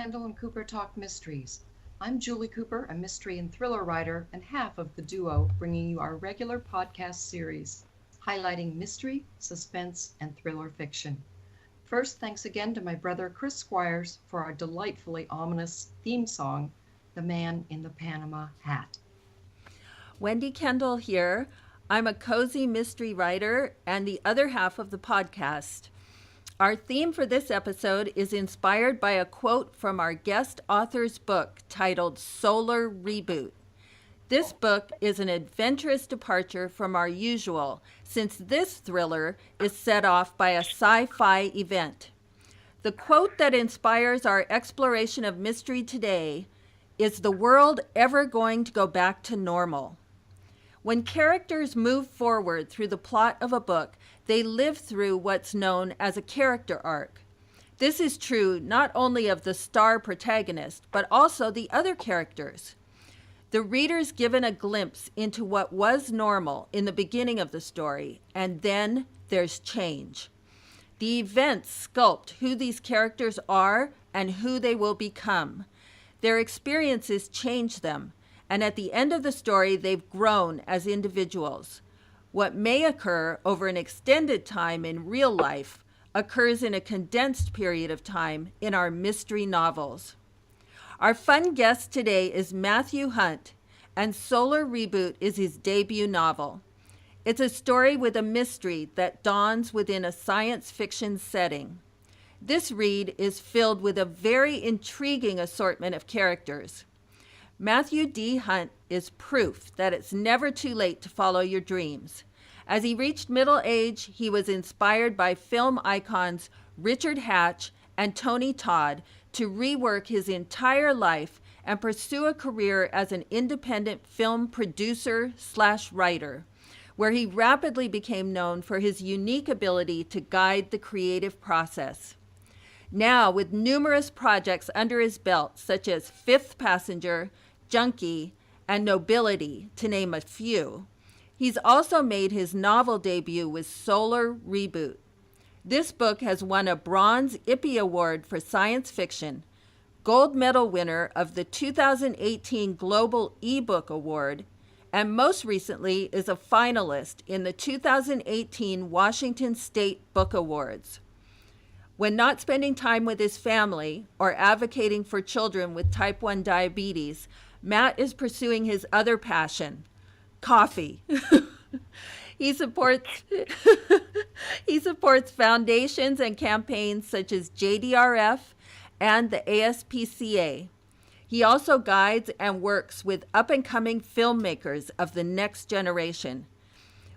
Kendall and Cooper Talk Mysteries. I'm Julie Cooper, a mystery and thriller writer and half of the duo bringing you our regular podcast series, highlighting mystery, suspense, and thriller fiction. First, thanks again to my brother Chris Squires for our delightfully ominous theme song, The Man in the Panama Hat. Wendy Kendall here. I'm a cozy mystery writer and the other half of the podcast. Our theme for this episode is inspired by a quote from our guest author's book titled Solar Reboot. This book is an adventurous departure from our usual, since this thriller is set off by a sci-fi event. The quote that inspires our exploration of mystery today is the world ever going to go back to normal? When characters move forward through the plot of a book, they live through what's known as a character arc. This is true not only of the star protagonist, but also the other characters. The reader's given a glimpse into what was normal in the beginning of the story, and then there's change. The events sculpt who these characters are and who they will become. Their experiences change them, and at the end of the story, they've grown as individuals. What may occur over an extended time in real life occurs in a condensed period of time in our mystery novels. Our fun guest today is Matthew Hunt, and Solar Reboot is his debut novel. It's a story with a mystery that dawns within a science fiction setting. This read is filled with a very intriguing assortment of characters. Matthew D. Hunt is proof that it's never too late to follow your dreams. As he reached middle age, he was inspired by film icons Richard Hatch and Tony Todd to rework his entire life and pursue a career as an independent film producer/writer, where he rapidly became known for his unique ability to guide the creative process. Now, with numerous projects under his belt, such as Fifth Passenger, Junkie, and Nobility, to name a few, he's also made his novel debut with Solar Reboot. This book has won a Bronze Ippy Award for Science Fiction, gold medal winner of the 2018 Global eBook Award, and most recently is a finalist in the 2018 Washington State Book Awards. When not spending time with his family or advocating for children with type 1 diabetes, Matt is pursuing his other passion, coffee. He supports foundations and campaigns such as JDRF and the ASPCA. He also guides and works with up-and-coming filmmakers of the next generation.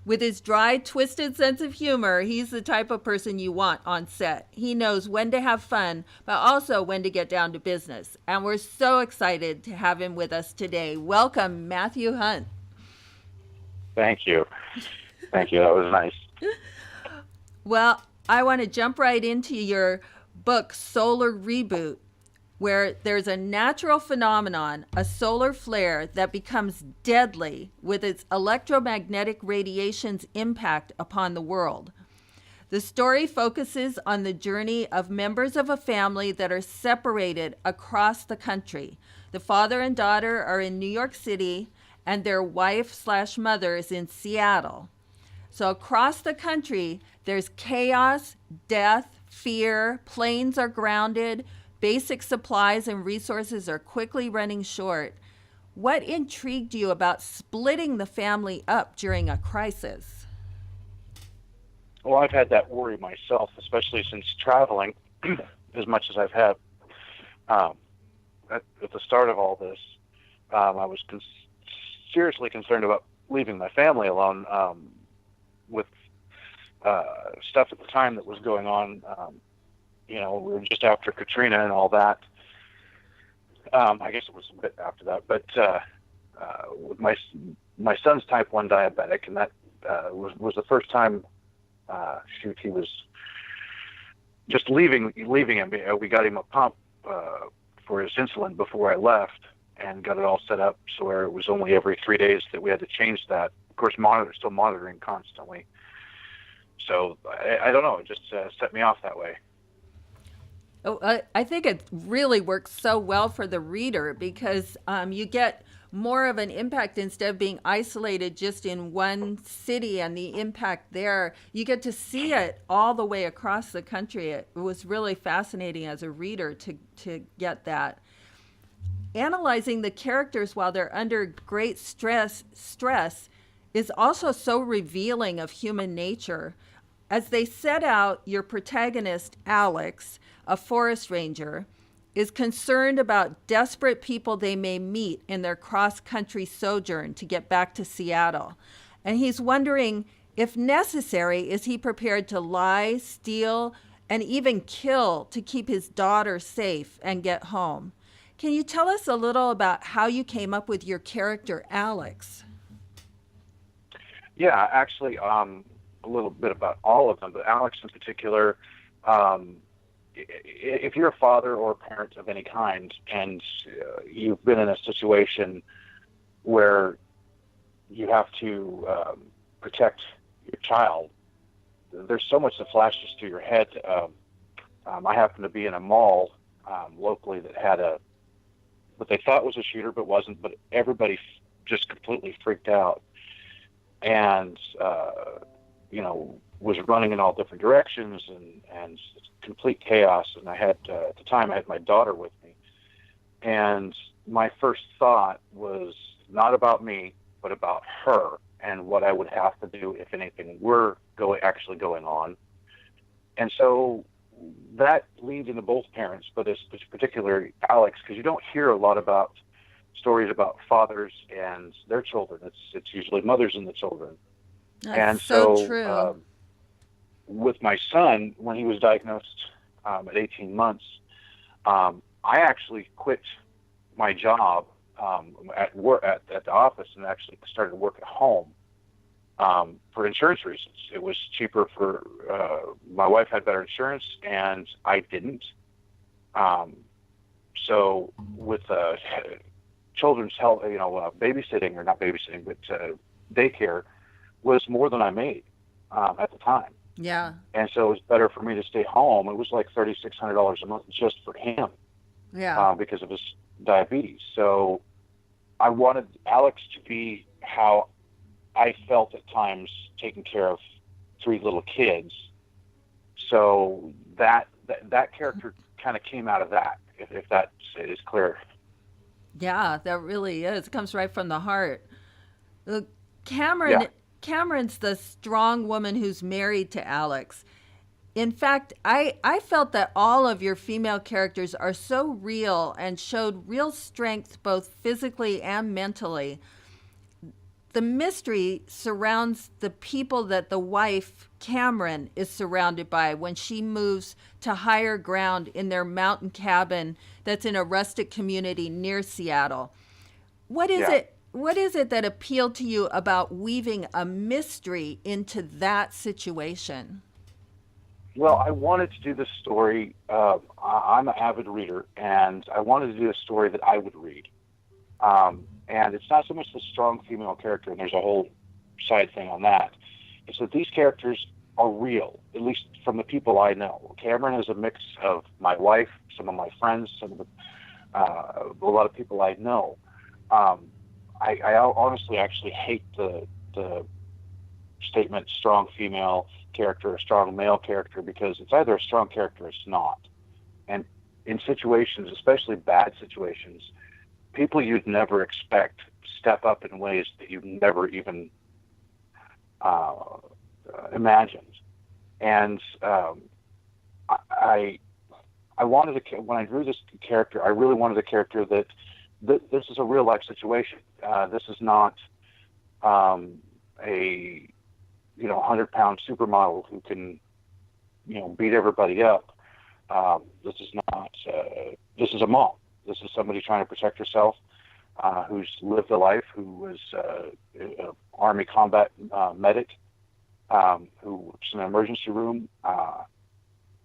With his dry, twisted sense of humor, he's the type of person you want on set. He knows when to have fun, but also when to get down to business. And we're so excited to have him with us today. Welcome, Matthew Hunt. Thank you. Thank you. That was nice. Well, I want to jump right into your book, Solar Reboot, where there's a natural phenomenon, a solar flare that becomes deadly with its electromagnetic radiation's impact upon the world. The story focuses on the journey of members of a family that are separated across the country. The father and daughter are in New York City, and their wife/mother is in Seattle. So across the country, there's chaos, death, fear, planes are grounded, basic supplies and resources are quickly running short. What intrigued you about splitting the family up during a crisis? Well, I've had that worry myself, especially since traveling as much as I've had. At the start of all this, I was seriously concerned about leaving my family alone with stuff at the time that was going on. We were just after Katrina and all that. I guess it was a bit after that, but with my son's type 1 diabetic, and that was the first time. He was just leaving him. We got him a pump for his insulin before I left, and got it all set up so where it was only every 3 days that we had to change that. Of course, still monitoring constantly. So I don't know. It just set me off that way. I think it really works so well for the reader because you get more of an impact instead of being isolated just in one city and the impact there. You get to see it all the way across the country. It was really fascinating as a reader to get that. Analyzing the characters while they're under great stress is also so revealing of human nature. As they set out, your protagonist, Alex, a forest ranger, is concerned about desperate people they may meet in their cross-country sojourn to get back to Seattle. And he's wondering, if necessary, is he prepared to lie, steal, and even kill to keep his daughter safe and get home? Can you tell us a little about how you came up with your character, Alex? Yeah, actually, a little bit about all of them, but Alex in particular, if you're a father or a parent of any kind and you've been in a situation where you have to protect your child, there's so much that flashes through your head. I happened to be in a mall locally that had what they thought was a shooter but wasn't, but everybody just completely freaked out and was running in all different directions and complete chaos. And I had at the time I had my daughter with me, and my first thought was not about me but about her and what I would have to do if anything were actually going on. And so that leaned into both parents, but particularly Alex, because you don't hear a lot about stories about fathers and their children. It's usually mothers and the children. That's and so true. With my son, when he was diagnosed at 18 months, I actually quit my job at the office and actually started work at home for insurance reasons. It was cheaper for my wife had better insurance and I didn't. So with children's health, babysitting, or not babysitting, but daycare was more than I made at the time. Yeah. And so it was better for me to stay home. It was like $3,600 a month just for him. Yeah. Because of his diabetes. So I wanted Alex to be how I felt at times taking care of three little kids. So that character kind of came out of that, if that is clear. Yeah, that really is. It comes right from the heart. Cameron's the strong woman who's married to Alex. In fact, I felt that all of your female characters are so real and showed real strength both physically and mentally. The mystery surrounds the people that the wife, Cameron, is surrounded by when she moves to higher ground in their mountain cabin that's in a rustic community near Seattle. What is it that appealed to you about weaving a mystery into that situation? Well, I wanted to do this story. I'm an avid reader, and I wanted to do a story that I would read. And it's not so much the strong female character, and there's a whole side thing on that. It's that these characters are real, at least from the people I know. Cameron is a mix of my wife, some of my friends, a lot of people I know. I honestly actually hate the statement strong female character or strong male character, because it's either a strong character or it's not. And in situations, especially bad situations, people you'd never expect step up in ways that you've never even imagined. And I wanted when I drew this character, I really wanted a character that this is a real life situation. This is not a 100-pound supermodel who can beat everybody up. This is not. This is a mom. This is somebody trying to protect herself, who's lived a life, who was an Army combat medic, who works in an emergency room.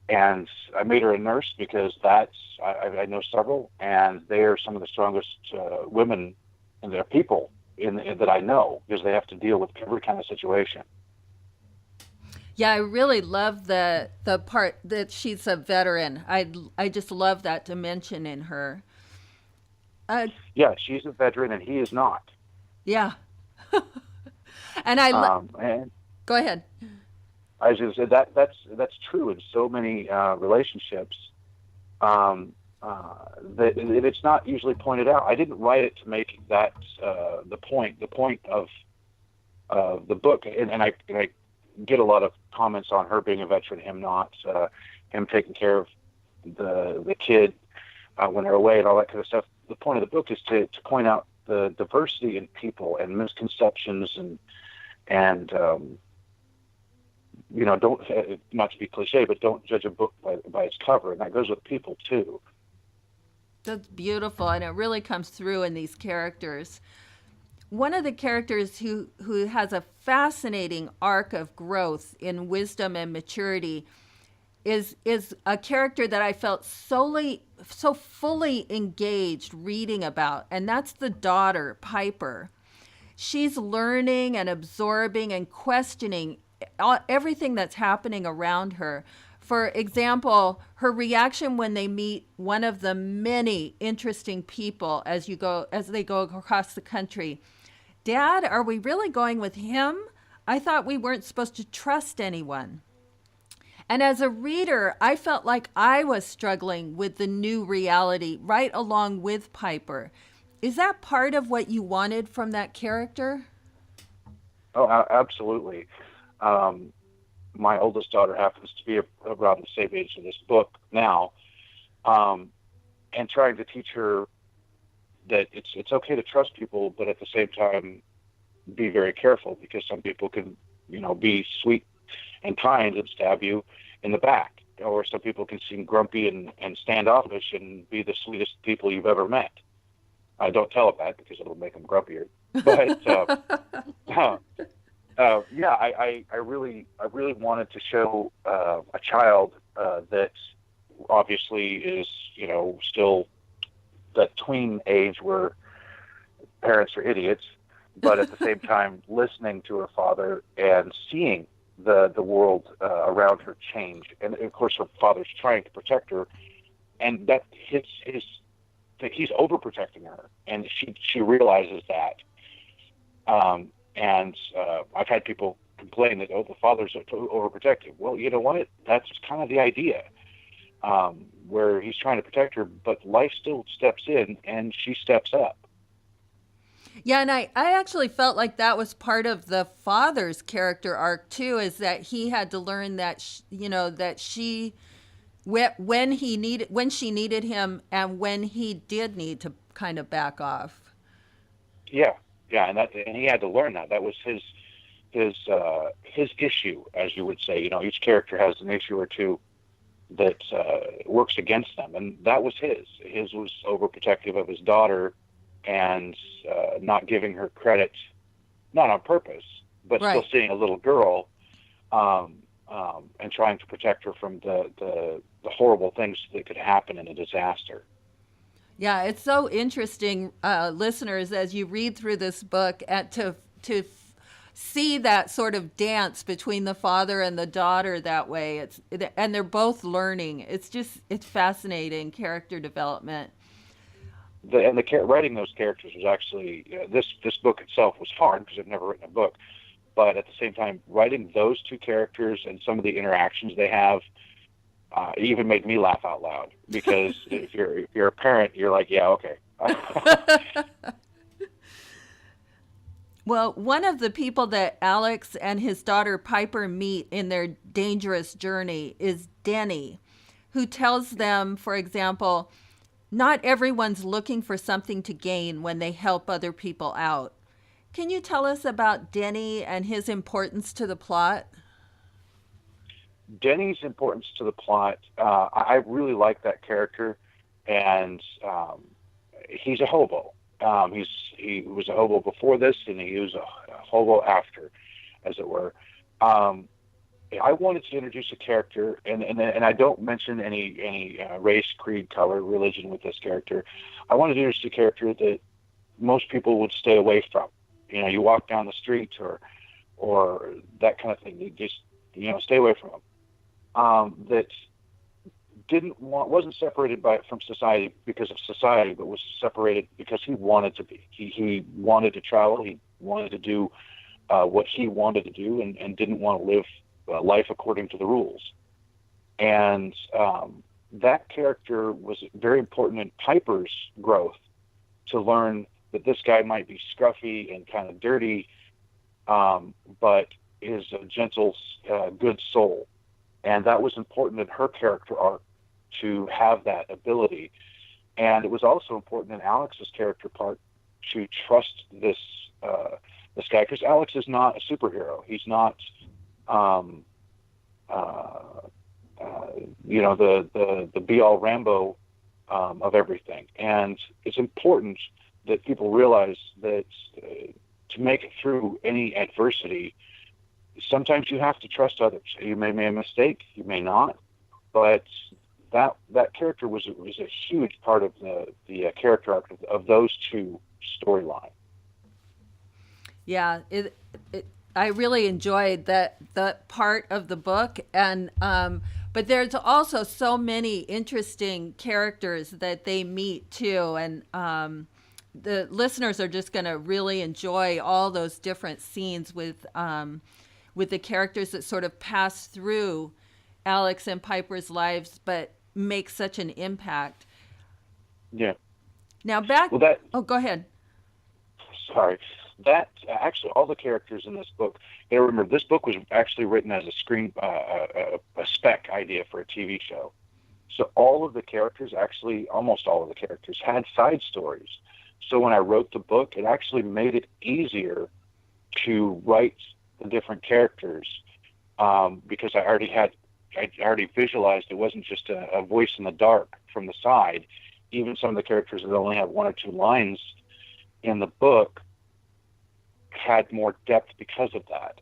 And I made her a nurse because I know several, and they are some of the strongest women and their people that I know, because they have to deal with every kind of situation. Yeah, I really love the part that she's a veteran. I just love that dimension in her. Uh, Yeah, she's a veteran and he is not. yeah, and And go ahead. I was going to say that's true in so many relationships. Um, that it's not usually pointed out. I didn't write it to make that the point. The point of the book, and I get a lot of comments on her being a veteran, him not, him taking care of the kid when they're away and all that kind of stuff. The point of the book is to point out the diversity in people and misconceptions and don't, not to be cliche, but don't judge a book by its cover, and that goes with people too. That's beautiful, and it really comes through in these characters. One of the characters who has a fascinating arc of growth in wisdom and maturity is a character that I felt so fully engaged reading about, and that's the daughter, Piper. She's learning and absorbing and questioning everything that's happening around her. For example, her reaction when they meet one of the many interesting people as they go across the country. Dad, are we really going with him? I thought we weren't supposed to trust anyone. And as a reader, I felt like I was struggling with the new reality right along with Piper. Is that part of what you wanted from that character? Oh, absolutely. My oldest daughter happens to be around the same age of this book now, and trying to teach her that it's okay to trust people, but at the same time, be very careful, because some people can, be sweet and kind and stab you in the back, or some people can seem grumpy and standoffish and be the sweetest people you've ever met. I don't tell them that because it'll make them grumpier. But yeah, I really wanted to show a child that obviously is, still that tween age where parents are idiots, but at the same time listening to her father and seeing the world around her change. And of course her father's trying to protect her, and that he's overprotecting her, and she realizes that. And I've had people complain that, the father's overprotective. Well, you know what? That's kind of the idea, where he's trying to protect her, but life still steps in and she steps up. Yeah, and I actually felt like that was part of the father's character arc too, is that he had to learn that, that she, when she needed him and when he did need to kind of back off. Yeah, and he had to learn that. That was his issue, as you would say. Each character has an issue or two that works against them, and that was his. His was overprotective of his daughter and not giving her credit, not on purpose, but Right. Still seeing a little girl and trying to protect her from the horrible things that could happen in a disaster. Yeah, it's so interesting, listeners, as you read through this book, to see that sort of dance between the father and the daughter that way. And they're both learning. It's fascinating character development. Writing those characters was actually this book itself was hard because I've never written a book, but at the same time, writing those two characters and some of the interactions they have. It even made me laugh out loud, because if you're a parent, you're like, yeah, okay. Well, one of the people that Alex and his daughter Piper meet in their dangerous journey is Denny, who tells them, for example, not everyone's looking for something to gain when they help other people out. Can you tell us about Denny and his importance to the plot? Denny's importance to the plot, I really like that character, and he's a hobo. He was a hobo before this, and he was a hobo after, as it were. I wanted to introduce a character, and I don't mention any race, creed, color, religion with this character. I wanted to introduce a character that most people would stay away from. You walk down the street or that kind of thing. stay away from him. That wasn't separated from society because of society, but was separated because he wanted to be. He wanted to travel. He wanted to do what he wanted to do, and didn't want to live life according to the rules. And that character was very important in Piper's growth, to learn that this guy might be scruffy and kind of dirty, but is a gentle, good soul. And that was important in her character arc, to have that ability. And it was also important in Alex's character part to trust this guy, because Alex is not a superhero. He's not, the be-all Rambo of everything. And it's important that people realize that to make it through any adversity, sometimes you have to trust others. You may make a mistake, you may not, but that character was a huge part of the character arc of those two storylines. Yeah, I really enjoyed that part of the book, and but there's also so many interesting characters that they meet too, and the listeners are just going to really enjoy all those different scenes with the characters that sort of pass through Alex and Piper's lives, but make such an impact. Yeah. Now back. Well, go ahead. Sorry. That actually, all the characters in this book. You know, remember, this book was actually written as a spec idea for a TV show. So all of the characters, actually, almost all of the characters, had side stories. So when I wrote the book, it actually made it easier to write the different characters, because I already visualized it wasn't just a voice in the dark from the side. Even some of the characters that only have one or two lines in the book had more depth because of that.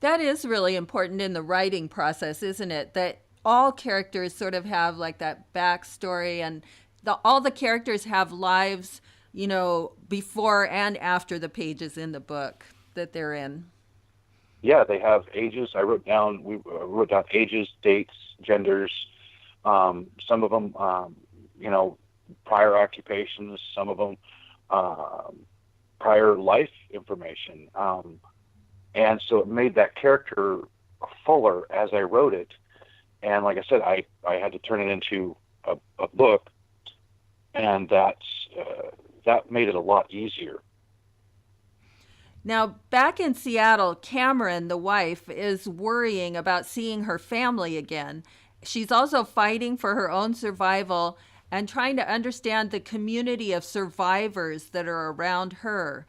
That is really important in the writing process, isn't it? That all characters sort of have like that backstory, and all the characters have lives, before and after the pages in the book that they're in. Yeah, they have ages. We wrote down ages, dates, genders. Some of them, prior occupations. Some of them, prior life information. And so it made that character fuller as I wrote it. And like I said, I had to turn it into a book, and that made it a lot easier. Now, back in Seattle, Cameron, the wife, is worrying about seeing her family again. She's also fighting for her own survival and trying to understand the community of survivors that are around her.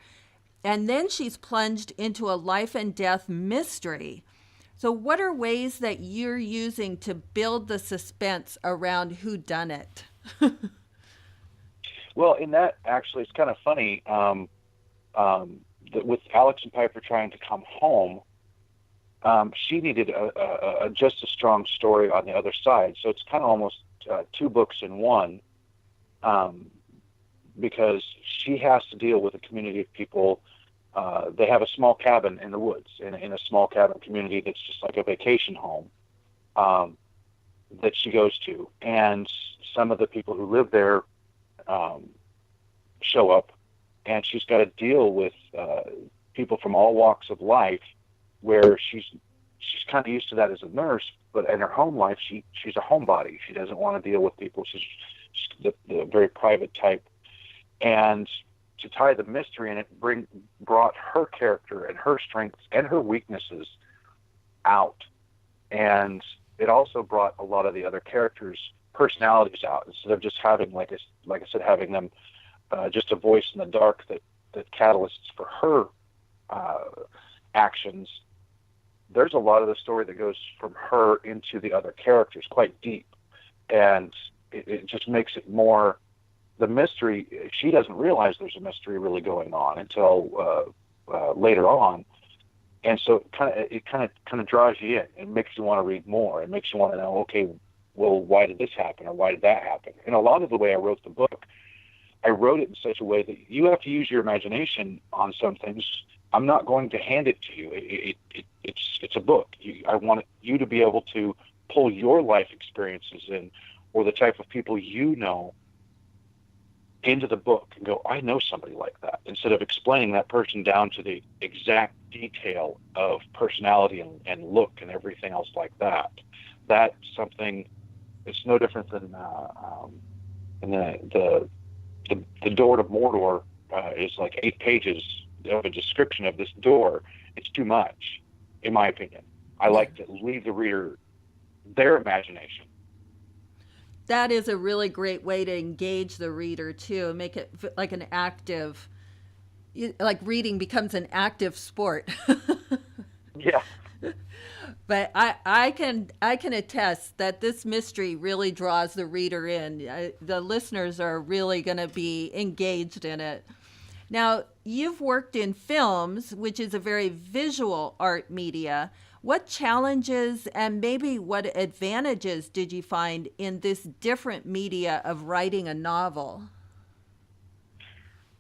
And then she's plunged into a life and death mystery. So what are ways that you're using to build the suspense around whodunit? Well, in that, actually, it's kind of funny. With Alex and Piper trying to come home, she needed just a strong story on the other side. So it's kind of almost two books in one, because she has to deal with a community of people. They have a small cabin in the woods, in a small cabin community that's just like a vacation home that she goes to. And some of the people who live there show up, and she's got to deal with people from all walks of life, where she's kind of used to that as a nurse, but in her home life, she's a homebody. She doesn't want to deal with people. She's the very private type. And to tie the mystery in it, brought her character and her strengths and her weaknesses out. And it also brought a lot of the other characters' personalities out, instead of just having, like I said, having them just a voice in the dark that catalysts for her actions. There's a lot of the story that goes from her into the other characters, quite deep, and it just makes it more the mystery. She doesn't realize there's a mystery really going on until later on, and so it kind of draws you in and makes you want to read more. It makes you want to know, okay, well, why did this happen, or why did that happen? And a lot of the way I wrote the book, I wrote it in such a way that you have to use your imagination on some things, I'm not going to hand it to you. It's a book. I want you to be able to pull your life experiences in, or the type of people you know, into the book and go, I know somebody like that, instead of explaining that person down to the exact detail of personality and look and everything else like that. That's something. It's no different than in the door to Mordor is like 8 pages of a description of this door. It's too much, in my opinion. I like to leave the reader their imagination. That is a really great way to engage the reader too, make it like an active, like reading becomes an active sport. Yeah. But I can attest that this mystery really draws the reader in. The listeners are really going to be engaged in it. Now, you've worked in films, which is a very visual art media. What challenges and maybe what advantages did you find in this different media of writing a novel?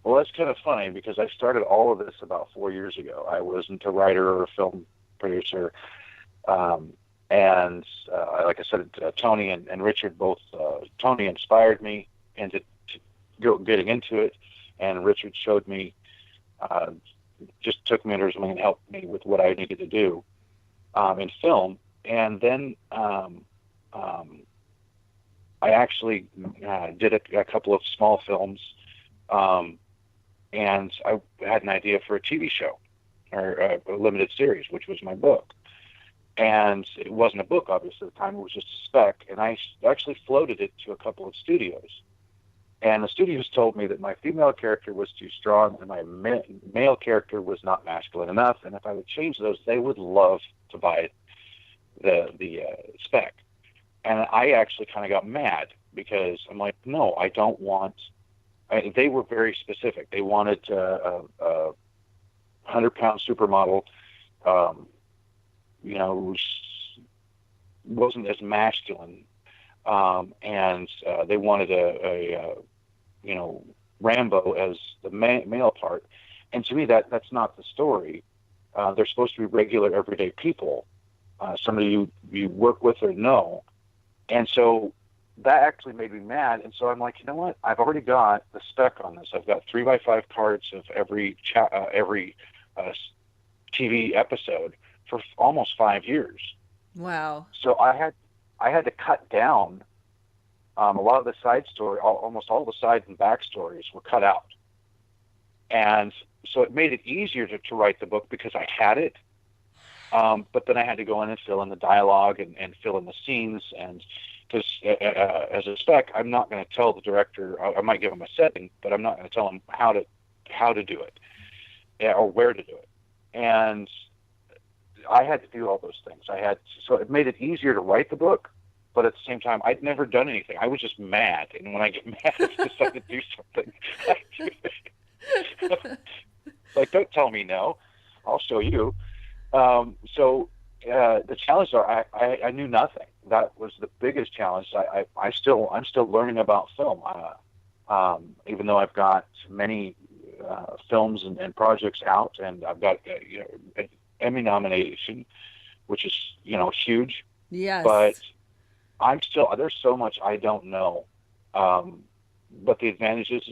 Well, that's kind of funny because I started all of this about 4 years ago. I wasn't a writer or a film producer. And like I said, Tony and Richard both, Tony inspired me into getting into it, and Richard showed me, just took me under his wing and helped me with what I needed to do in film. And then I actually did a couple of small films, and I had an idea for a TV show or a limited series, which was my book. And it wasn't a book, obviously, at the time. It was just a spec. And I actually floated it to a couple of studios. And the studios told me that my female character was too strong and my male character was not masculine enough. And if I would change those, they would love to buy the spec. And I actually kind of got mad because I'm like, no, I don't want... they were very specific. They wanted a 100-pound supermodel, wasn't as masculine, and they wanted a Rambo as the male part. And to me, that's not the story. They're supposed to be regular, everyday people, somebody you work with or know. And so that actually made me mad. And so I'm like, you know what? I've already got the spec on this. I've got 3x5 cards of every TV episode for almost 5 years. Wow. So I had to cut down a lot of the side story. Almost all the side and back stories were cut out. And so it made it easier to write the book because I had it. But then I had to go in and fill in the dialogue and fill in the scenes. And because as a spec, I'm not going to tell the director, I might give him a setting, but I'm not going to tell him how to do it or where to do it. And I had to do all those things. So it made it easier to write the book, but at the same time, I'd never done anything. I was just mad. And when I get mad, I decide to do something. Like, don't tell me no. I'll show you. So the challenges are I knew nothing. That was the biggest challenge. I'm still learning about film. Even though I've got many films and projects out, and I've got an Emmy nomination, which is huge. Yes. But there's so much I don't know. But the advantage is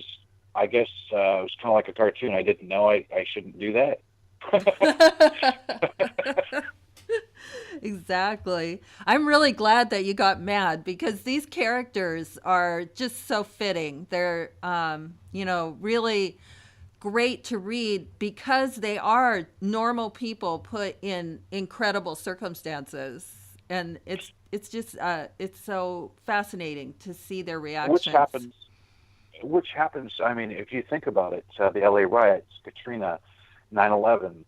I guess it was kind of like a cartoon. I didn't know I shouldn't do that. Exactly. I'm really glad that you got mad because these characters are just so fitting. They're, really great to read because they are normal people put in incredible circumstances. And it's just, it's so fascinating to see their reactions. Which happens, I mean, if you think about it, the LA riots, Katrina, 9/11,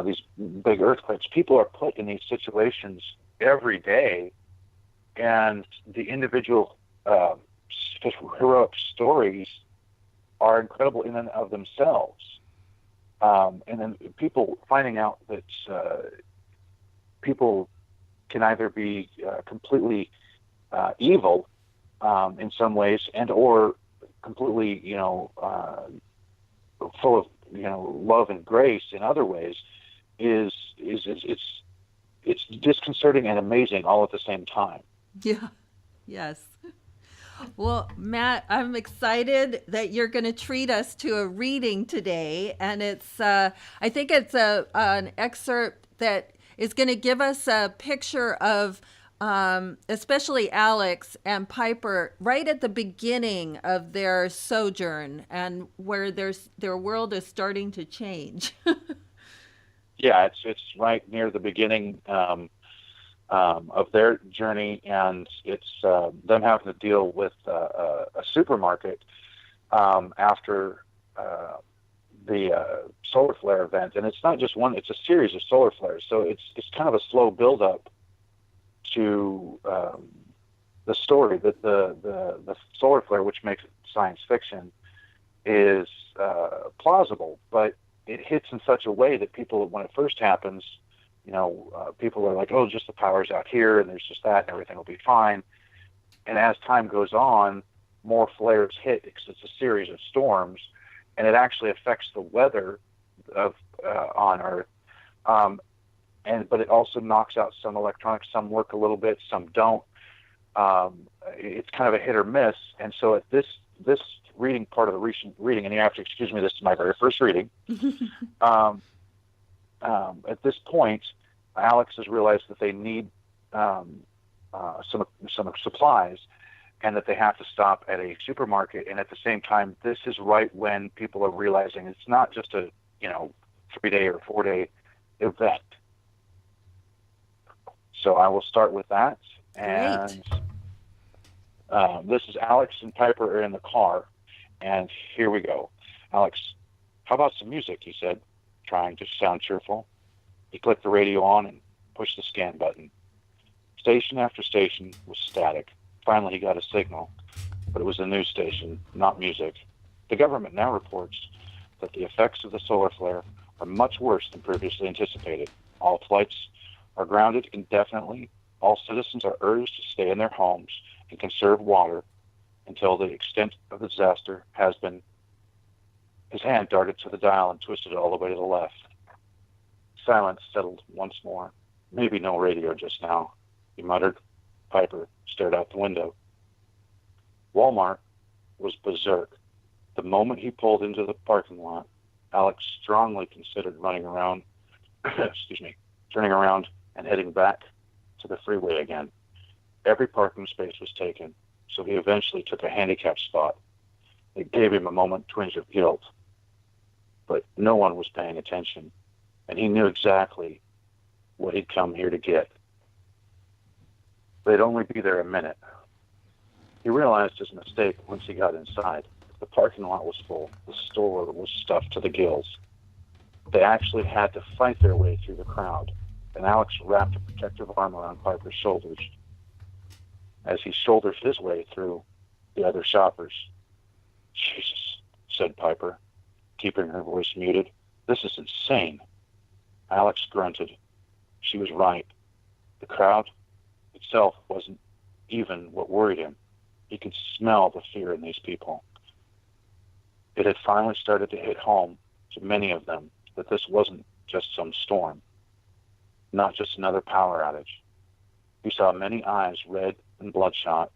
these big earthquakes, people are put in these situations every day, and the individual heroic stories are incredible in and of themselves. And then people finding out that people can either be completely evil in some ways, and or completely, full of love and grace in other ways, it's disconcerting and amazing all at the same time. Yeah. Yes. Well, Matt, I'm excited that you're going to treat us to a reading today, and I think it's an excerpt that is going to give us a picture of, especially Alex and Piper, right at the beginning of their sojourn, and where their world is starting to change. Yeah, it's right near the beginning of their journey, and it's them having to deal with a supermarket after the solar flare event. And it's not just one; it's a series of solar flares. So it's kind of a slow build-up to the story. That the solar flare, which makes it science fiction, is plausible, but it hits in such a way that people, when it first happens, people are like, oh, just the power's out here, and there's just that, and everything will be fine. And as time goes on, more flares hit because it's a series of storms, and it actually affects the weather on Earth. But it also knocks out some electronics. Some work a little bit, some don't. It's kind of a hit or miss. And so at this reading part of the recent reading, and you have to excuse me, this is my very first reading. At this point, Alex has realized that they need some supplies, and that they have to stop at a supermarket. And at the same time, this is right when people are realizing it's not just a 3-day or 4-day event. So I will start with that. And this is Alex and Piper are in the car, and here we go. Alex, how about some music? He said, trying to sound cheerful. He clicked the radio on and pushed the scan button. Station after station was static. Finally, he got a signal, but it was a news station, not music. The government now reports that the effects of the solar flare are much worse than previously anticipated. All flights are grounded indefinitely. All citizens are urged to stay in their homes and conserve water until the extent of the disaster has been. His hand darted to the dial and twisted it all the way to the left. Silence settled once more. Maybe no radio just now, he muttered. Piper stared out the window. Walmart was berserk. The moment he pulled into the parking lot, Alex strongly considered turning around and heading back to the freeway again. Every parking space was taken, so he eventually took a handicapped spot. It gave him a moment's twinge of guilt. But no one was paying attention, and he knew exactly what he'd come here to get. They'd only be there a minute. He realized his mistake once he got inside. The parking lot was full. The store was stuffed to the gills. They actually had to fight their way through the crowd, and Alex wrapped a protective arm around Piper's shoulders as he shouldered his way through the other shoppers. Jesus, said Piper, keeping her voice muted. This is insane. Alex grunted. She was right. The crowd itself wasn't even what worried him. He could smell the fear in these people. It had finally started to hit home to many of them that this wasn't just some storm, not just another power outage. He saw many eyes red and bloodshot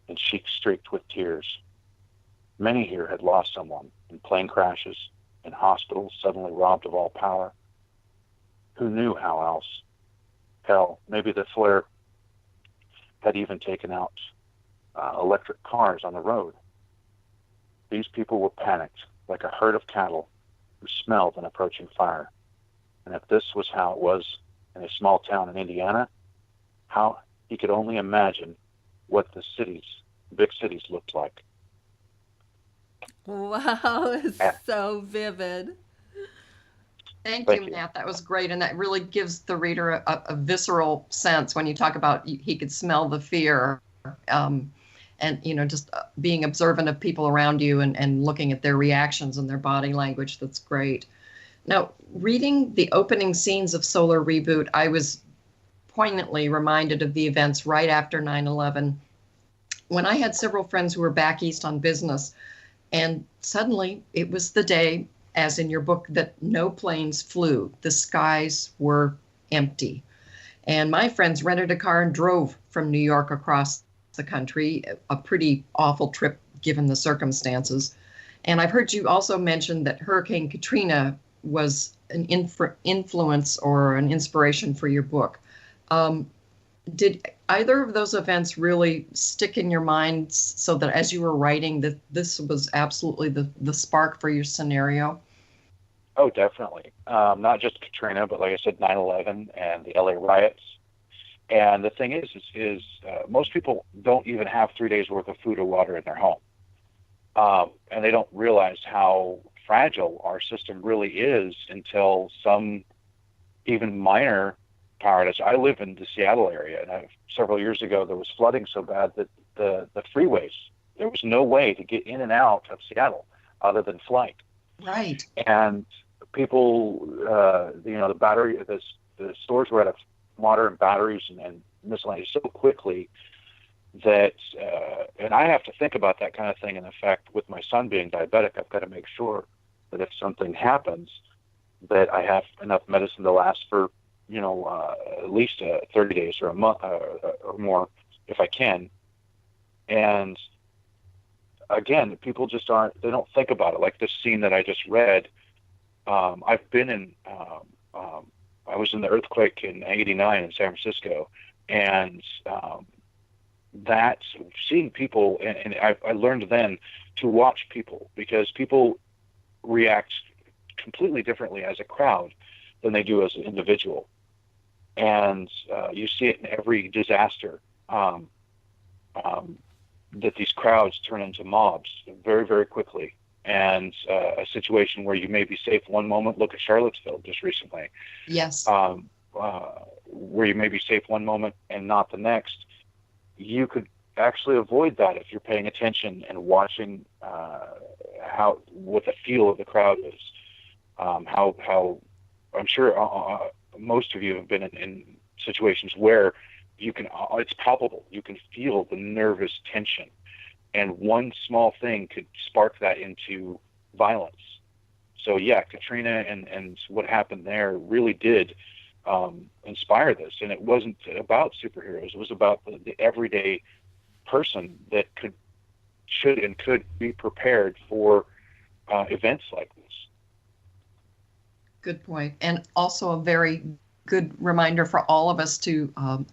and cheeks streaked with tears. Many here had lost someone in plane crashes, in hospitals suddenly robbed of all power. Who knew how else? Hell, maybe the flare had even taken out electric cars on the road. These people were panicked, like a herd of cattle who smelled an approaching fire. And if this was how it was in a small town in Indiana, how he could only imagine what the big cities looked like. Wow, it's so vivid. Thank you, Matt. That was great. And that really gives the reader a visceral sense when you talk about he could smell the fear. And, just being observant of people around you and looking at their reactions and their body language. That's great. Now, reading the opening scenes of Solar Reboot, I was poignantly reminded of the events right after 9/11. When I had several friends who were back east on business, And suddenly it was the day, as in your book, that no planes flew. The skies were empty. And my friends rented a car and drove from New York across the country, a pretty awful trip given the circumstances. And I've heard you also mention that Hurricane Katrina was an influence or an inspiration for your book. Did either of those events really stick in your mind so that as you were writing that this was absolutely the spark for your scenario? Oh, definitely. Not just Katrina, but like I said, 9/11 and the LA riots. And the thing is most people don't even have 3 days worth of food or water in their home. And they don't realize how fragile our system really is until some even minor power outage. I live in the Seattle area, and several years ago there was flooding so bad that the freeways, there was no way to get in and out of Seattle other than flight. Right. And people, the stores were out of water and batteries and miscellaneous so quickly that, and I have to think about that kind of thing. In effect, with my son being diabetic, I've got to make sure that if something happens, that I have enough medicine to last for, at least 30 days or a month or more if I can. And again, people just they don't think about it. Like this scene that I just read, I've been in, I was in the earthquake in '89 in San Francisco, and that seeing people, and I learned then to watch people, because people react completely differently as a crowd than they do as an individual. And you see it in every disaster, that these crowds turn into mobs very, very quickly. And a situation where you may be safe one moment, look at Charlottesville just recently. Yes. Where you may be safe one moment and not the next. You could actually avoid that if you're paying attention and watching what the feel of the crowd is. How I'm sure most of you have been in situations where it's palpable. You can feel the nervous tension. And one small thing could spark that into violence. So yeah, Katrina and what happened there really did inspire this. And it wasn't about superheroes. It was about the everyday person that should and could be prepared for events like this. Good point. And also a very good reminder for all of us to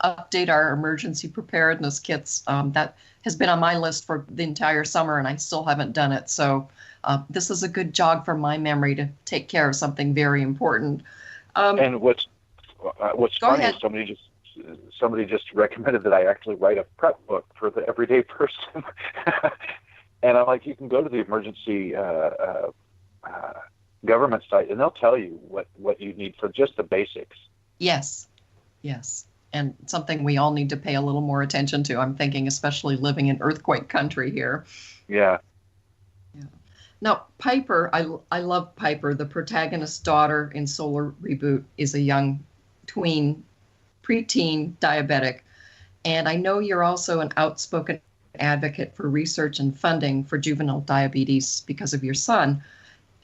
update our emergency preparedness kits. That has been on my list for the entire summer, and I still haven't done it. So this is a good jog for my memory to take care of something very important. And what's funny ahead. is somebody just recommended that I actually write a prep book for the everyday person. And I'm like, you can go to the emergency government site, and they'll tell you what you need for just the basics. Yes. And something we all need to pay a little more attention to. I'm thinking especially living in earthquake country here. Yeah. Now, Piper, I love Piper. The protagonist's daughter in Solar Reboot is a young preteen diabetic. And I know you're also an outspoken advocate for research and funding for juvenile diabetes because of your son.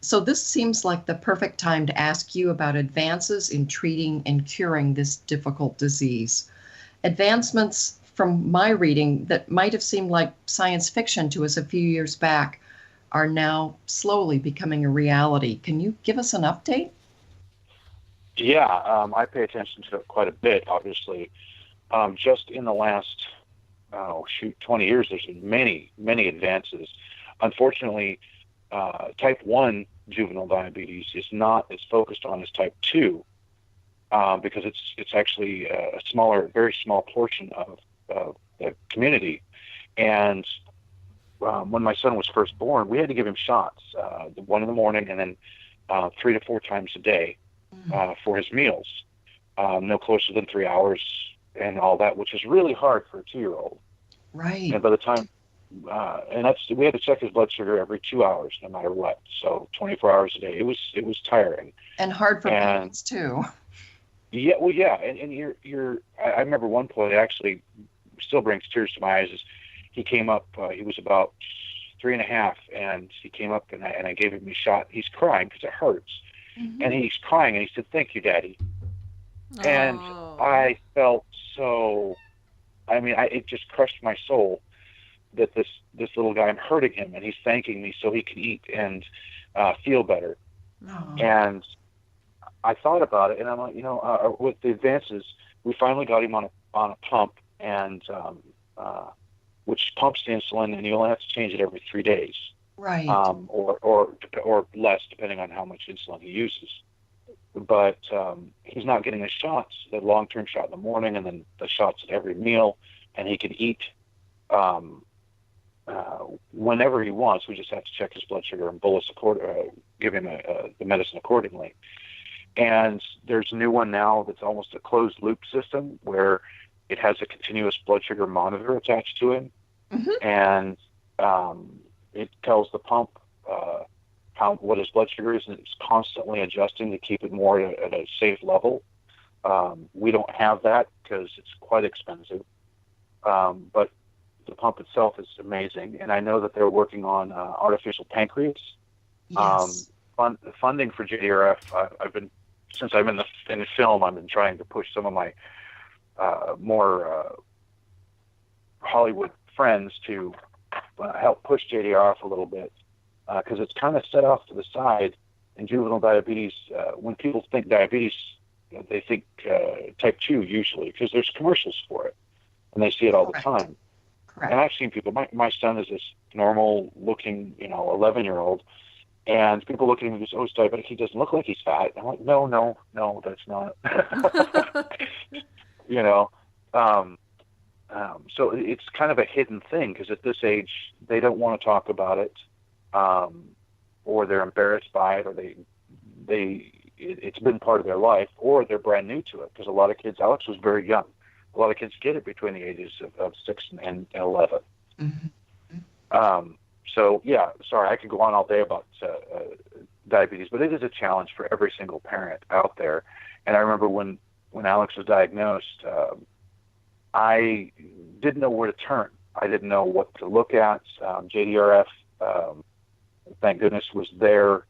So this seems like the perfect time to ask you about advances in treating and curing this difficult disease. Advancements from my reading that might have seemed like science fiction to us a few years back are now slowly becoming a reality. Can you give us an update? Yeah, I pay attention to it quite a bit, obviously. Just in the last, 20 years, there's been many, many advances. Unfortunately, type 1 juvenile diabetes is not as focused on as type 2 because it's actually a very small portion of the community. And when my son was first born, we had to give him shots, one in the morning and then 3 to 4 times a day for his meals, no closer than 3 hours and all that, which is really hard for a 2-year-old. Right. And by the time we had to check his blood sugar every 2 hours, no matter what. So 24 hours a day. It was tiring and hard for parents too. Yeah, well, yeah, and I remember one point, it actually still brings tears to my eyes. Is he came up? He was about 3.5, and he came up and I gave him a shot. He's crying because it hurts, and he's crying, and he said, "Thank you, Daddy." And Oh. I felt so. I mean, it just crushed my soul that this little guy, I'm hurting him, and he's thanking me so he can eat and feel better. Oh. And I thought about it, and I'm like, with the advances, we finally got him on a pump, and which pumps the insulin, and you only have to change it every 3 days, Right. or less, depending on how much insulin he uses. But he's not getting the shots, the long-term shot in the morning, and then the shots at every meal, and he can eat whenever he wants. We just have to check his blood sugar and give him the medicine accordingly. And there's a new one now that's almost a closed-loop system where it has a continuous blood sugar monitor attached to it, and it tells the pump what his blood sugar is, and it's constantly adjusting to keep it more at a safe level. We don't have that because it's quite expensive, but the pump itself is amazing. And I know that they're working on artificial pancreas. Yes. Funding for JDRF. Since I'm in the film, I've been trying to push some of my more Hollywood friends to help push JDRF a little bit, because it's kind of set off to the side in juvenile diabetes. When people think diabetes, they think type 2 usually, because there's commercials for it, and they see it all the time. Correct. And I've seen people. My son is this normal-looking, 11-year-old, and people look at him and go, "Oh, he's diabetic. He doesn't look like he's fat." I'm like, no, that's not. So it's kind of a hidden thing, because at this age they don't want to talk about it, or they're embarrassed by it, or it's been part of their life, or they're brand new to it, because a lot of kids. Alex was very young. A lot of kids get it between the ages of 6 and 11. So yeah, sorry, I could go on all day about diabetes, but it is a challenge for every single parent out there. And I remember when Alex was diagnosed, I didn't know where to turn. I didn't know what to look at. JDRF, thank goodness, was there,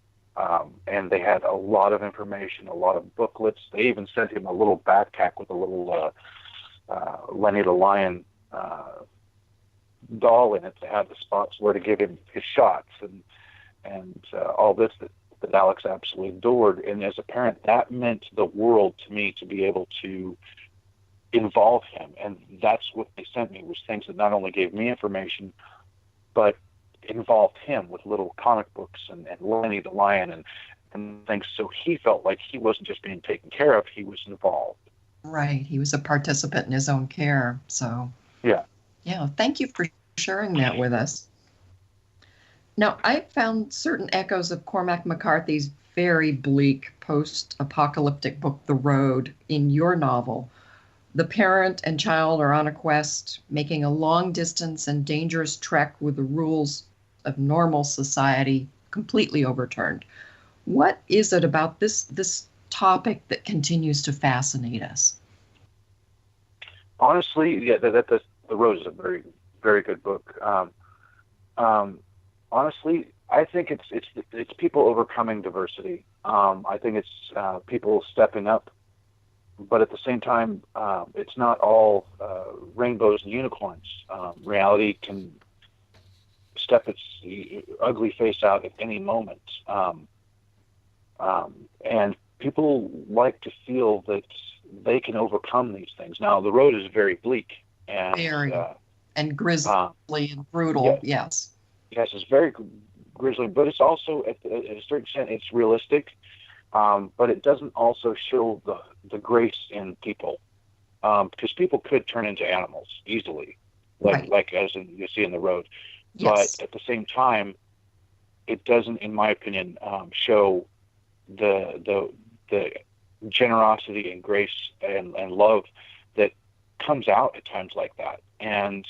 and they had a lot of information, a lot of booklets. They even sent him a little backpack with a little Lenny the Lion doll in it to have the spots where to give him his shots, and all this that Alex absolutely adored. And as a parent, that meant the world to me, to be able to involve him. And that's what they sent me, was things that not only gave me information, but involved him with little comic books and Lenny the Lion and things, so he felt like he wasn't just being taken care of, he was involved. Right. He was a participant in his own care. So Yeah. Thank you for sharing that with us. Now, I found certain echoes of Cormac McCarthy's very bleak post-apocalyptic book, The Road, in your novel. The parent and child are on a quest, making a long-distance and dangerous trek with the rules of normal society completely overturned. What is it about this topic that continues to fascinate us? Honestly, yeah, The Road is a very, very good book. Honestly, I think it's people overcoming diversity. I think it's people stepping up, but at the same time, it's not all rainbows and unicorns. Reality can step its ugly face out at any moment, and people like to feel that they can overcome these things. Now, The Road is very bleak and Very. And grisly and brutal. Yes. Yes, it's very grisly, but it's also, at a certain extent, it's realistic, but it doesn't also show the grace in people, because people could turn into animals easily, like as you see in The Road. Yes. But at the same time, it doesn't, in my opinion, show the generosity and grace and love that comes out at times like that. And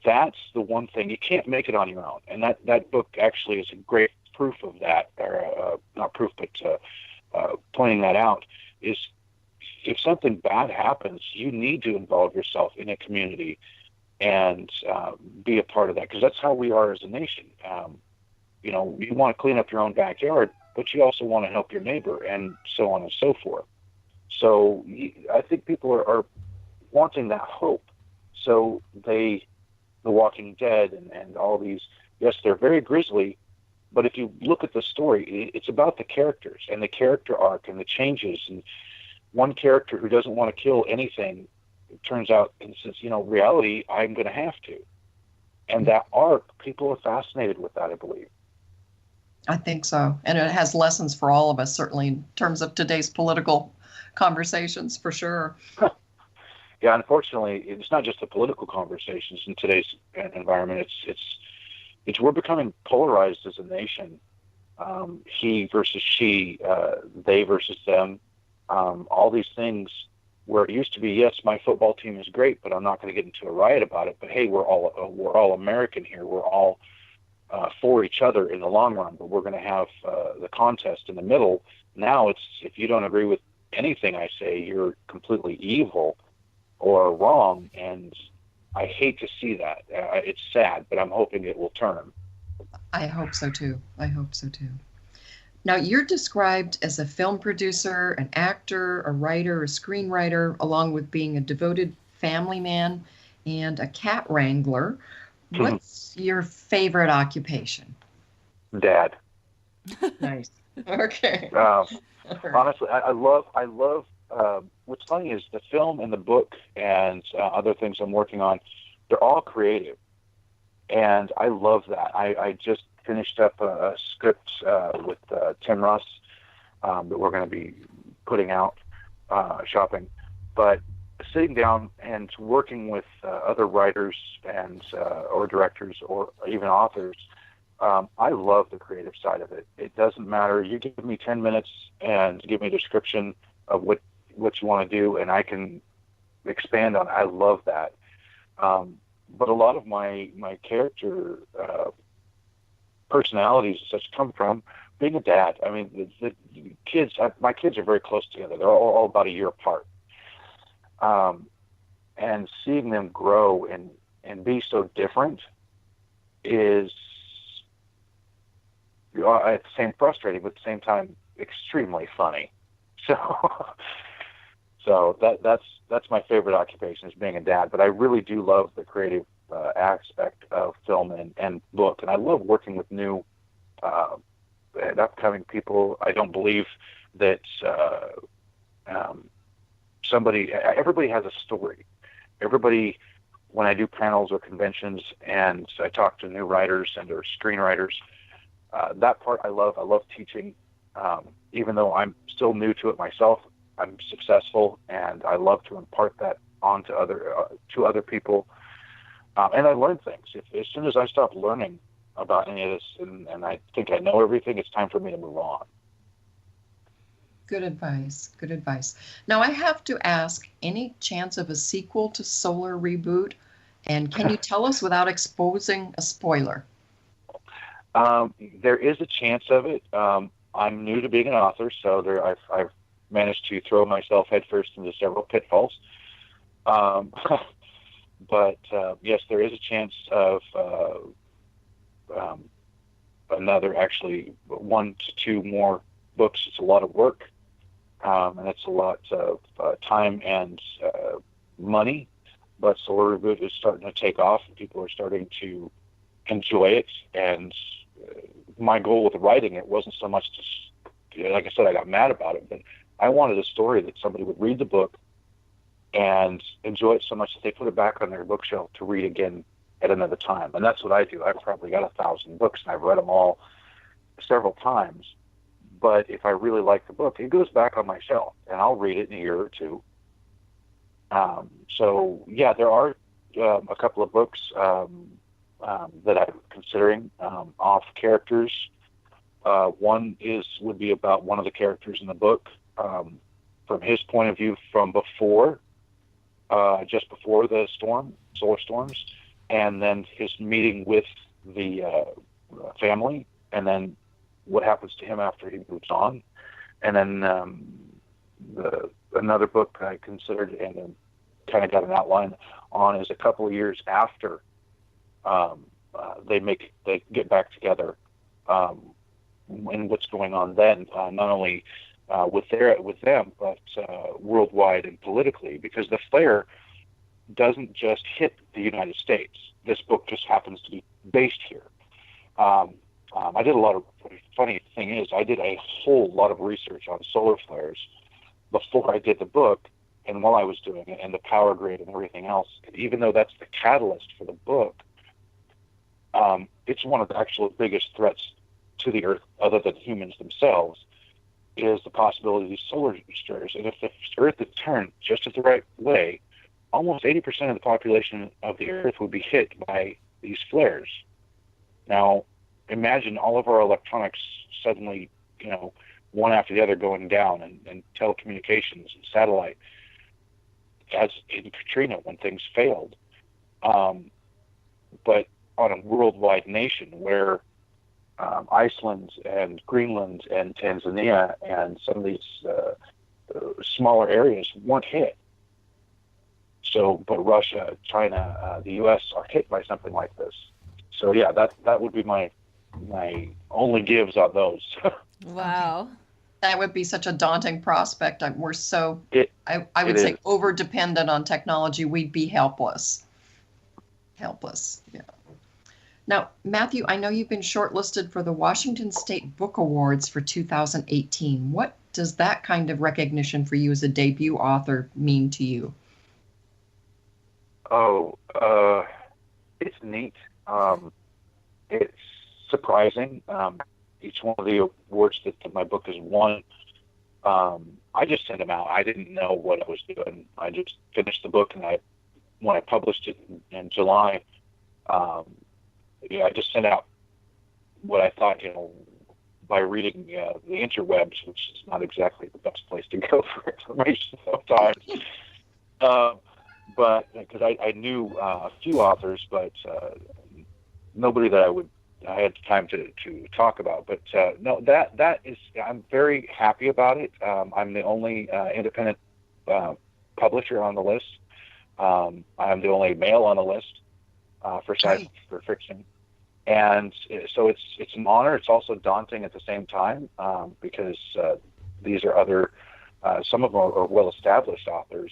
that's the one thing. You can't make it on your own. And that book actually is a great proof of that, or not proof, but pointing that out, is if something bad happens, you need to involve yourself in a community and be a part of that, because that's how we are as a nation. You know, you want to clean up your own backyard, but you also want to help your neighbor, and so on and so forth. So I think people are wanting that hope. So The Walking Dead and all these, yes, they're very grisly, but if you look at the story, it's about the characters and the character arc and the changes. And one character who doesn't want to kill anything, it turns out, and says, you know, reality, I'm going to have to. And that arc, people are fascinated with that, I believe. I think so. And it has lessons for all of us, certainly in terms of today's political conversations, for sure. Yeah, unfortunately, it's not just the political conversations in today's environment. It's we're becoming polarized as a nation. He versus she, they versus them. All these things where it used to be, yes, my football team is great, but I'm not going to get into a riot about it. But hey, we're all American here. We're all for each other in the long run, but we're going to have the contest in the middle. Now it's, if you don't agree with anything I say, you're completely evil or wrong, and I hate to see that. It's sad, but I'm hoping it will turn. I hope so too. Now, you're described as a film producer, an actor, a writer, a screenwriter, along with being a devoted family man and a cat wrangler. What's your favorite occupation? Dad. Nice. Okay. Honestly, I love. What's funny is the film and the book and other things I'm working on, they're all creative, and I love that. I just finished up a script with Tim Russ that we're going to be putting out, shopping. But sitting down and working with other writers and or directors or even authors, I love the creative side of it. It doesn't matter. You give me 10 minutes and give me a description of what you want to do, and I can expand on it. I love that. But a lot of my character personalities and such come from being a dad. I mean, the kids, my kids are very close together. They're all about a year apart. And seeing them grow and be so different is, at the same frustrating, but at the same time extremely funny. So that's my favorite occupation, is being a dad. But I really do love the creative aspect of film and book, and I love working with new and upcoming people. I don't believe that everybody has a story. Everybody, when I do panels or conventions and I talk to new writers and or screenwriters, that part I love. I love teaching. Even though I'm still new to it myself, I'm successful, and I love to impart that on to other people. And I learn things. As soon as I stop learning about any of this and I think I know everything, it's time for me to move on. Good advice. Now, I have to ask, any chance of a sequel to Solar Reboot? And can you tell us without exposing a spoiler? There is a chance of it. I'm new to being an author, so I've managed to throw myself headfirst into several pitfalls. But yes, there is a chance of another, actually 1 to 2 more books. It's a lot of work, and it's a lot of time and money. But Solar Reboot is starting to take off, and people are starting to enjoy it. And my goal with writing it wasn't so much to, like I said, I got mad about it, but I wanted a story that somebody would read the book and enjoy it so much that they put it back on their bookshelf to read again at another time. And that's what I do. I've probably got 1,000 books, and I've read them all several times. But if I really like the book, it goes back on my shelf, and I'll read it in a year or two. So, yeah, there are a couple of books that I'm considering off characters. One would be about one of the characters in the book, from his point of view from before, just before the solar storms, and then his meeting with the family, and then what happens to him after he moves on. And then another book I considered and then kind of got an outline on is a couple of years after they get back together, and what's going on then, not only with them, but worldwide and politically, because the flare doesn't just hit the United States. This book just happens to be based here. I did a lot of, funny thing is, I did a whole lot of research on solar flares before I did the book, and while I was doing it, and the power grid and everything else. Even though that's the catalyst for the book, it's one of the actual biggest threats to the Earth, other than humans themselves, is the possibility of these solar flares. And if the Earth is turned just the right way, almost 80% of the population of the Earth would be hit by these flares. Now, imagine all of our electronics suddenly, one after the other going down, and telecommunications and satellite, as in Katrina when things failed. But on a worldwide nation where Iceland and Greenland and Tanzania and some of these smaller areas weren't hit. So, but Russia, China, the U.S. are hit by something like this. So yeah, that would be my only gives on those. Wow. That would be such a daunting prospect. We're so, I would say, is. over dependent on technology. We'd be helpless. Yeah. Now, Matthew, I know you've been shortlisted for the Washington State Book Awards for 2018. What does that kind of recognition for you as a debut author mean to you? Oh, it's neat. It's surprising. Each one of the awards that my book has won, I just sent them out. I didn't know what I was doing. I just finished the book, and when I published it in July, I just sent out what I thought, by reading the interwebs, which is not exactly the best place to go for information sometimes. But because I knew a few authors, but nobody that I had time to talk about. But no, that is, I'm very happy about it. I'm the only independent publisher on the list. I'm the only male on the list for fiction, and so it's an honor. It's also daunting at the same time, because these are other, some of them are well-established authors.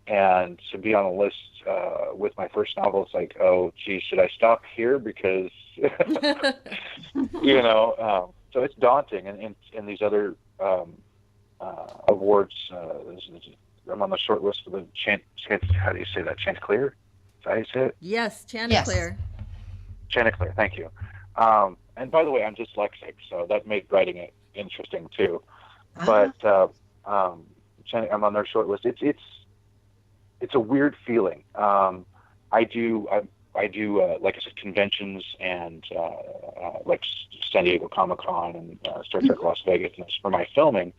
And to be on a list with my first novel, it's like, oh, geez, should I stop here? Because, so it's daunting. And these other awards, I'm on the short list for the how do you say that? Chanticleer? Is that how you say it? Yes, Chanticleer. Yes. Chanticleer, thank you. And by the way, I'm dyslexic, so that made writing it interesting too. But I'm on their short list. It's a weird feeling. I do like I said, conventions and like San Diego Comic-Con and Star Trek Las Vegas for my filming.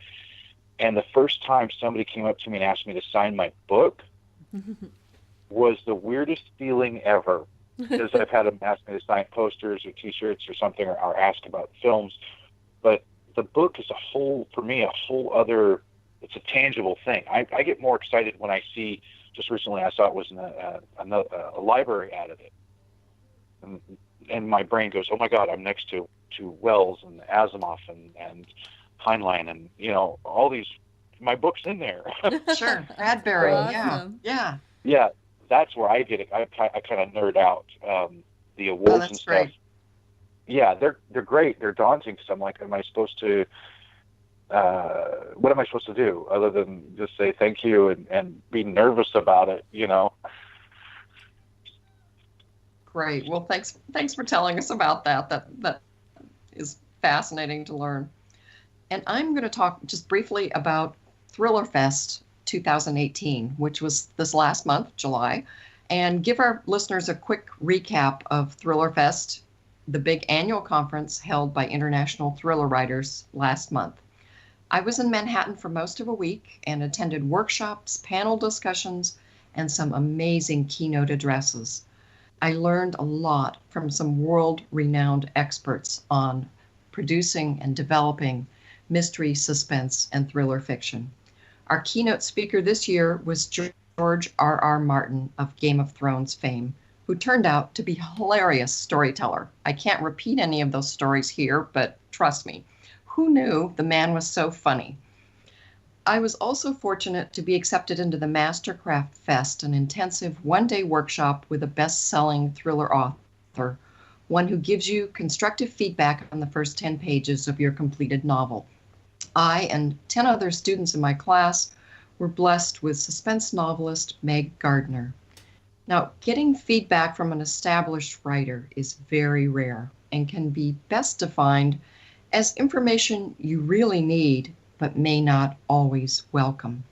And the first time somebody came up to me and asked me to sign my book was the weirdest feeling ever. Because I've had them ask me to sign posters or T-shirts or something, or ask about films. But the book is a whole other, it's a tangible thing. I get more excited when I see. Just recently, I saw it was in a library ad of it, and my brain goes, "Oh my God, I'm next to Wells and Asimov and Heinlein and all these. My book's in there." Sure, Bradbury. Awesome. Yeah. That's where I get it. I kind of nerd out the awards and stuff. Great. Yeah, they're great. They're daunting because I'm like, am I supposed to? What am I supposed to do other than just say thank you and be nervous about it, Great. Well, thanks for telling us about that. That is fascinating to learn. And I'm going to talk just briefly about Thriller Fest 2018, which was this last month, July, and give our listeners a quick recap of Thriller Fest, the big annual conference held by international thriller writers last month. I was in Manhattan for most of a week and attended workshops, panel discussions, and some amazing keynote addresses. I learned a lot from some world-renowned experts on producing and developing mystery, suspense, and thriller fiction. Our keynote speaker this year was George R.R. Martin of Game of Thrones fame, who turned out to be a hilarious storyteller. I can't repeat any of those stories here, but trust me, who knew the man was so funny? I was also fortunate to be accepted into the Mastercraft Fest, an intensive one-day workshop with a best-selling thriller author, one who gives you constructive feedback on the first 10 pages of your completed novel. I and 10 other students in my class were blessed with suspense novelist Meg Gardner. Now, getting feedback from an established writer is very rare and can be best defined as information you really need but may not always welcome.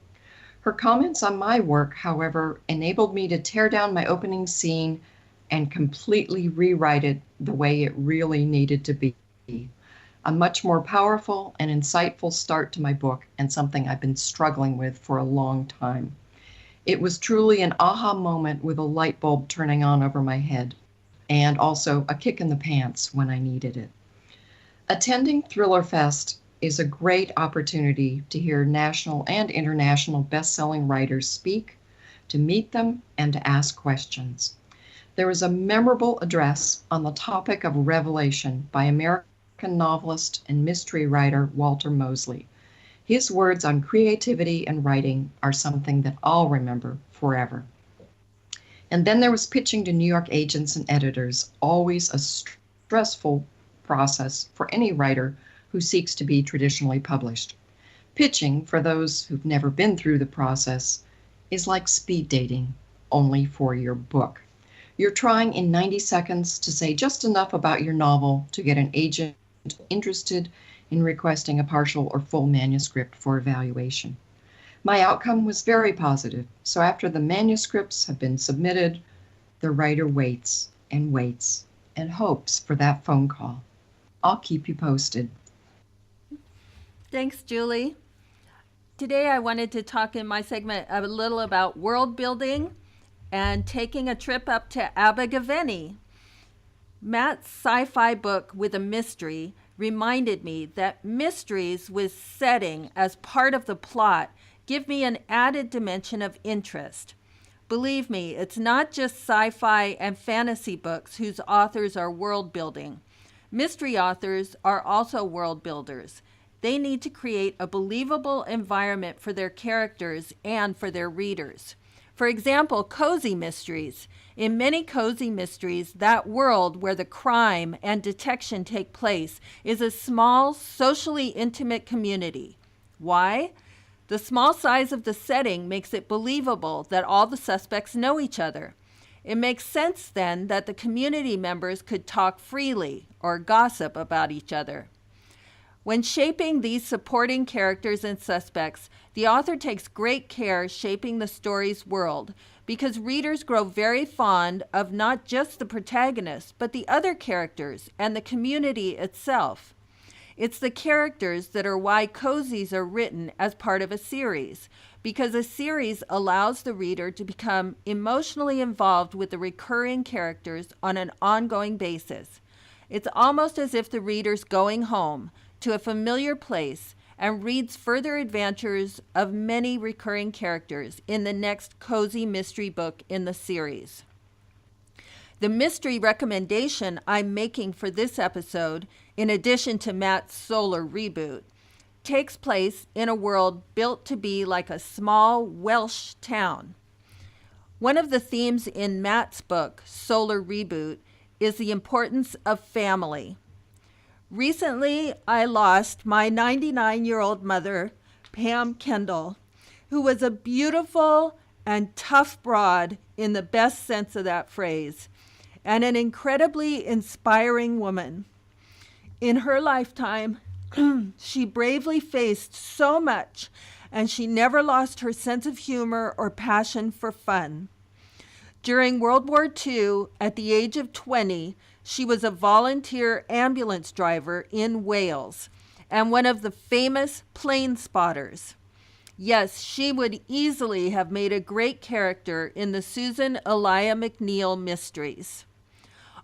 Her comments on my work, however, enabled me to tear down my opening scene and completely rewrite it the way it really needed to be. A much more powerful and insightful start to my book, and something I've been struggling with for a long time. It was truly an aha moment with a light bulb turning on over my head, and also a kick in the pants when I needed it. Attending Thriller Fest is a great opportunity to hear national and international best-selling writers speak, to meet them, and to ask questions. There was a memorable address on the topic of revelation by American novelist and mystery writer Walter Mosley. His words on creativity and writing are something that I'll remember forever. And then there was pitching to New York agents and editors, always a stressful process for any writer who seeks to be traditionally published. Pitching, for those who've never been through the process, is like speed dating, only for your book. You're trying in 90 seconds to say just enough about your novel to get an agent interested in requesting a partial or full manuscript for evaluation. My outcome was very positive, so after the manuscripts have been submitted, the writer waits and hopes for that phone call. I'll keep you posted. Thanks, Julie. Today I wanted to talk in my segment a little about world building and taking a trip up to Abergavenny. Matt's sci-fi book with a mystery reminded me that mysteries with setting as part of the plot give me an added dimension of interest. Believe me, it's not just sci-fi and fantasy books whose authors are world building. Mystery authors are also world builders. They need to create a believable environment for their characters and for their readers. For example, cozy mysteries. In many cozy mysteries, that world where the crime and detection take place is a small, socially intimate community. Why? The small size of the setting makes it believable that all the suspects know each other. It makes sense then that the community members could talk freely or gossip about each other. When shaping these supporting characters and suspects, the author takes great care shaping the story's world because readers grow very fond of not just the protagonist, but the other characters and the community itself. It's the characters that are why cozies are written as part of a series, because a series allows the reader to become emotionally involved with the recurring characters on an ongoing basis. It's almost as if the reader's going home to a familiar place and reads further adventures of many recurring characters in the next cozy mystery book in the series. The mystery recommendation I'm making for this episode, in addition to Matt's Solar Reboot, takes place in a world built to be like a small Welsh town. One of the themes in Matt's book, Solar Reboot, is the importance of family. Recently, I lost my 99-year-old mother, Pam Kendall, who was a beautiful and tough broad in the best sense of that phrase, and an incredibly inspiring woman. In her lifetime, she bravely faced so much, and she never lost her sense of humor or passion for fun. During World War II, at the age of 20, she was a volunteer ambulance driver in Wales and one of the famous plane spotters. Yes, she would easily have made a great character in the Susan Elia McNeill mysteries.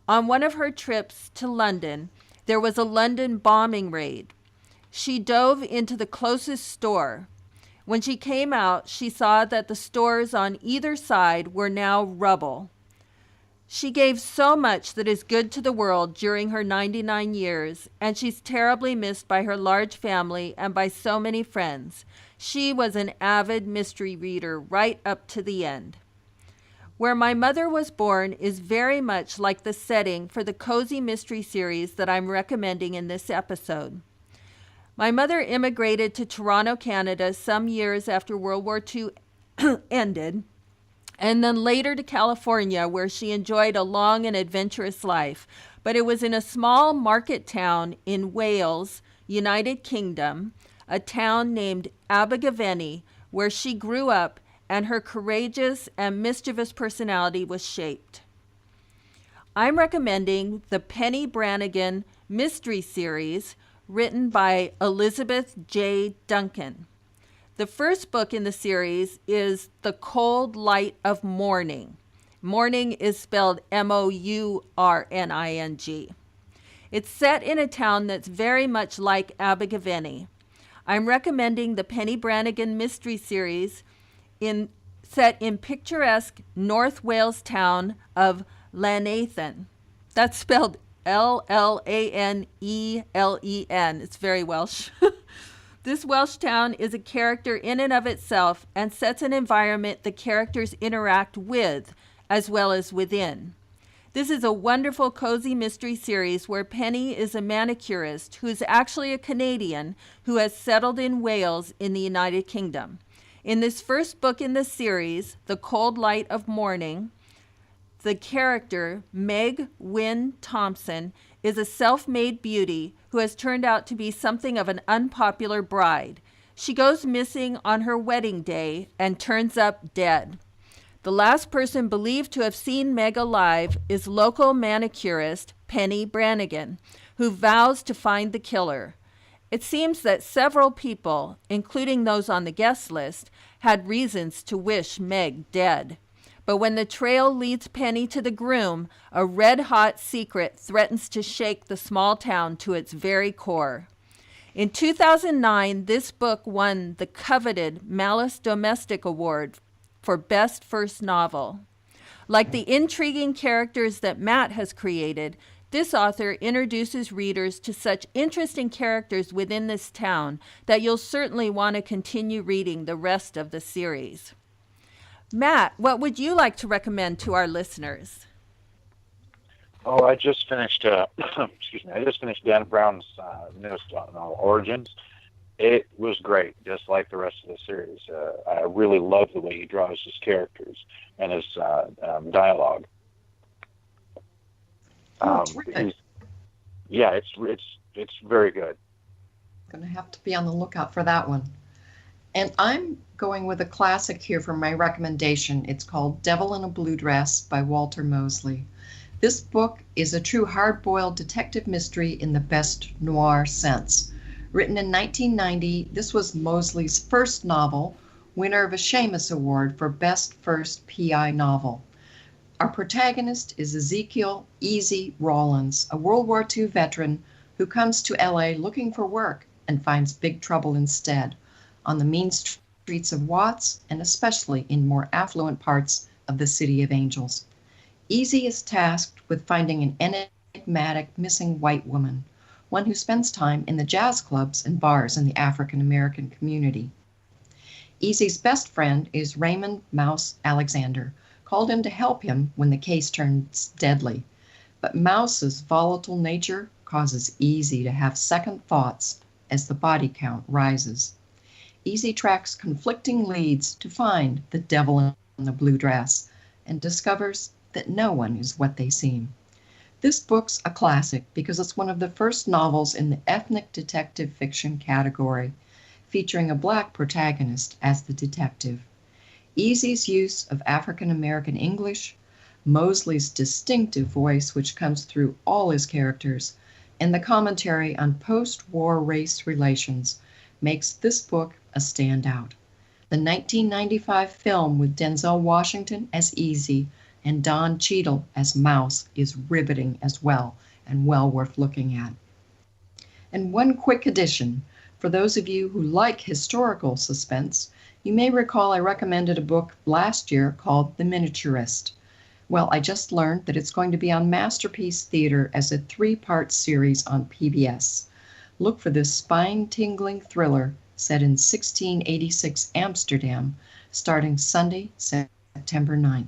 On one of her trips to London, there was a London bombing raid. She dove into the closest store. When she came out, she saw that the stores on either side were now rubble. She gave so much that is good to the world during her 99 years, and she's terribly missed by her large family and by so many friends. She was an avid mystery reader right up to the end. Where My Mother Was Born is very much like the setting for the cozy mystery series that I'm recommending in this episode. My mother immigrated to Toronto, Canada some years after World War II ended, and then later to California, where she enjoyed a long and adventurous life. But it was in a small market town in Wales, United Kingdom, a town named Abergavenny, where she grew up and her courageous and mischievous personality was shaped. I'm recommending the Penny Brannigan mystery series written by Elizabeth J. Duncan. The first book in the series is The Cold Light of Morning. Morning is spelled Mourning. It's set in a town that's very much like Abergavenny. I'm recommending the Penny Brannigan mystery series set in picturesque North Wales town of Llanathan. That's spelled Llanelen. It's very Welsh. This Welsh town is a character in and of itself and sets an environment the characters interact with as well as within. This is a wonderful cozy mystery series where Penny is a manicurist who's actually a Canadian who has settled in Wales in the United Kingdom. In this first book in the series, The Cold Light of Morning, the character, Meg Wynne Thompson, is a self-made beauty who has turned out to be something of an unpopular bride. She goes missing on her wedding day and turns up dead. The last person believed to have seen Meg alive is local manicurist Penny Brannigan, who vows to find the killer. It seems that several people, including those on the guest list, had reasons to wish Meg dead. But when the trail leads Penny to the groom, a red-hot secret threatens to shake the small town to its very core. In 2009, this book won the coveted Malus Domestic Award for Best First Novel. Like the intriguing characters that Matt has created, this author introduces readers to such interesting characters within this town that you'll certainly want to continue reading the rest of the series. Matt, what would you like to recommend to our listeners? Oh, I just finished. I just finished Dan Brown's newest novel, Origins. It was great, just like the rest of the series. I really love the way he draws his characters and his dialogue. It's very good. Going to have to be on the lookout for that one. And I'm going with a classic here for my recommendation. It's called Devil in a Blue Dress by Walter Mosley. This book is a true hard-boiled detective mystery in the best noir sense. Written in 1990, this was Mosley's first novel, winner of a Shamus Award for Best First PI Novel. Our protagonist is Ezekiel Easy Rawlins, a World War II veteran who comes to LA looking for work and finds big trouble instead on the mean streets of Watts and especially in more affluent parts of the City of Angels. Easy is tasked with finding an enigmatic missing white woman, one who spends time in the jazz clubs and bars in the African American community. Easy's best friend is Raymond Mouse Alexander, called in to help him when the case turns deadly. But Mouse's volatile nature causes Easy to have second thoughts as the body count rises. Easy tracks conflicting leads to find the devil in the blue dress and discovers that no one is what they seem. This book's a classic because it's one of the first novels in the ethnic detective fiction category, featuring a black protagonist as the detective. Easy's use of African American English, Mosley's distinctive voice which comes through all his characters, and the commentary on post-war race relations makes this book a standout. The 1995 film with Denzel Washington as Easy and Don Cheadle as Mouse is riveting as well and well worth looking at. And one quick addition, For those of you who like historical suspense, you may recall I recommended a book last year called The Miniaturist. Well, I just learned that it's going to be on Masterpiece Theater as a 3-part series on PBS. Look for this spine-tingling thriller set in 1686 Amsterdam, starting Sunday, September 9th.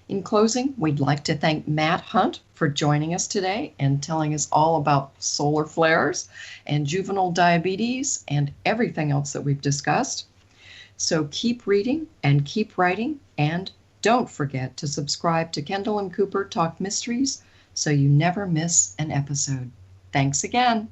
In closing, we'd like to thank Matt Hunt for joining us today and telling us all about solar flares and juvenile diabetes and everything else that we've discussed. So keep reading and keep writing, and don't forget to subscribe to Kendall and Cooper Talk Mysteries so you never miss an episode. Thanks again.